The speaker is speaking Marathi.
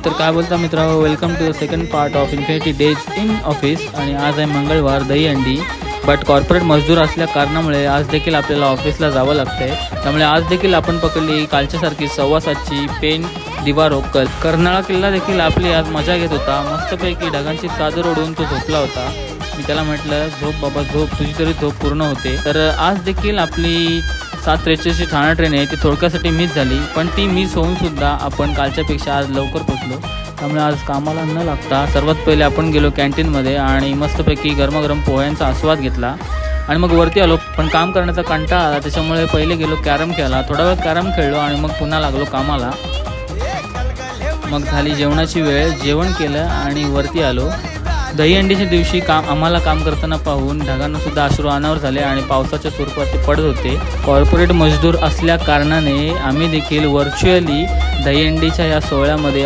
तर काय बोलता मित्रांनो, welcome to the second part of infinity days in office. आणि आज आहे मंगळवार, दहीहंडी. बट कॉर्पोरेट मजदूर असल्या कारणामुळे आज देखील आपल्याला ऑफिसला जावं लागतंय. त्यामुळे आज देखील आपण पकडली कालच्यासारखी 7:15ची पेन दिवा रोकल. कर्नाळा किल्ला देखील आपली आज मजा घेत होता. मस्तपैकी ढगांची चादर ओढून तो झोपला होता. मी त्याला म्हटलं, झोप बाबा झोप, तुझी तरी झोप पूर्ण होते. तर आज देखील आपली 7:43ची ठाणा ट्रेन आहे, ती थोडक्यासाठी मिस झाली. पण ती मिस होऊनसुद्धा आपण कालच्यापेक्षा आज लवकर पोचलो. त्यामुळे आज कामाला न लागता सर्वात पहिले आपण गेलो कॅन्टीनमध्ये आणि मस्तपैकी गरमागरम पोह्यांचा आस्वाद घेतला आणि मग वरती आलो. पण काम करण्याचा कंटाळा आला, त्याच्यामुळे पहिले गेलो कॅरम खेळायला. थोडा वेळ कॅरम खेळलो आणि मग पुन्हा लागलो कामाला. मग झाली जेवणाची वेळ, जेवण केलं आणि वरती आलो. दहीहंडीच्या दिवशी आम्हाला काम करताना पाहून ढगांना सुद्धा अश्रू अनावर झाले आणि पावसाच्या स्वरूपात ते पडत होते. कॉर्पोरेट मजदूर असल्या कारणाने आम्ही देखील व्हर्च्युअली दहीहंडीच्या या सोहळ्यामध्ये